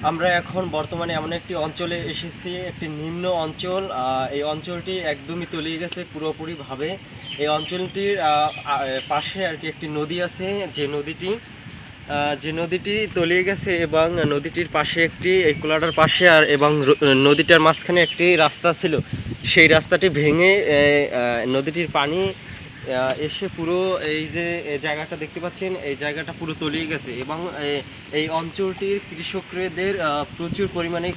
আমরা এখন বর্তমানে এমন একটি অঞ্চলে এসেছি, একটি নিম্ন অঞ্চল। এই অঞ্চলটি একদমই তলিয়ে গেছে পুরোপুরিভাবে। এই অঞ্চলটির পাশে আর কি একটি নদী আছে, যে নদীটি তলিয়ে গেছে এবং নদীটির পাশে একটি এই কুলাটার পাশে এবং নদীটার মাঝখানে একটি রাস্তা ছিল। সেই রাস্তাটি ভেঙে নদীটির পানি এসে পুরো এই যে জায়গাটা দেখতে পাচ্ছেন, এই জায়গাটা পুরো তলিয়ে গেছে এবং এই অঞ্চলটির কৃষকদের প্রচুর পরিমাণে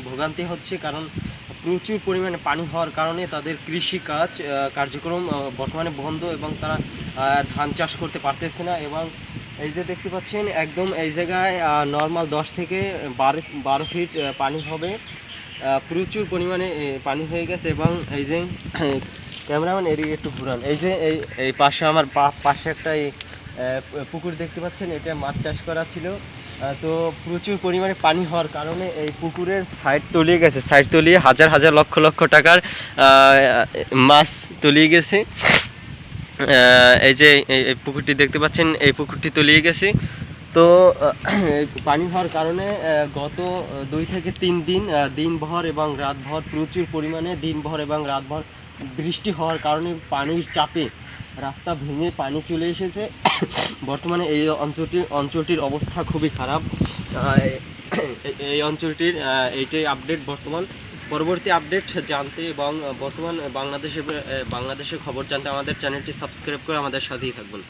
ভোগান্তি হচ্ছে, কারণ প্রচুর পরিমাণে পানি হওয়ার কারণে তাদের কৃষিকাজ কার্যক্রম বর্তমানে বন্ধ এবং তারা ধান চাষ করতে পারতেছে না। এবং এই যে দেখতে পাচ্ছেন একদম এই জায়গায় নর্মাল 10 থেকে 12 ফিট পানি হবে। প্রচুর পরিমাণে পানি হয়ে গেছে এবং এই যে ক্যামেরাম্যান এদিকে একটু ঘুরান। এই যে এই পাশে আমার পাশে একটা পুকুর দেখতে পাচ্ছেন, এটা মাছ চাষ করা ছিল। তো প্রচুর পরিমাণে পানি হওয়ার কারণে এই পুকুরের সাইড তলিয়ে গেছে, সাইড তলিয়ে হাজার হাজার লক্ষ লক্ষ টাকার মাছ তলিয়ে গেছে। এই যে এই পুকুরটি দেখতে পাচ্ছেন, এই পুকুরটি তলিয়ে গেছে। তো পানি হওয়ার কারণে গত 2 থেকে 3 দিন দিনভর এবং রাতভর প্রচুর পরিমাণে দিনভর এবং রাতভর বৃষ্টি হওয়ার কারণে পানির চাপে রাস্তা ভেঙে পানি চলে এসেছে। বর্তমানে এই অঞ্চলটির অবস্থা খুবই খারাপ। এই অঞ্চলটির এইটাই আপডেট বর্তমান। পরবর্তী আপডেট জানতে এবং বর্তমান বাংলাদেশের খবর জানতে আমাদের চ্যানেলটি সাবস্ক্রাইব করে আমাদের সাথেই থাকবেন।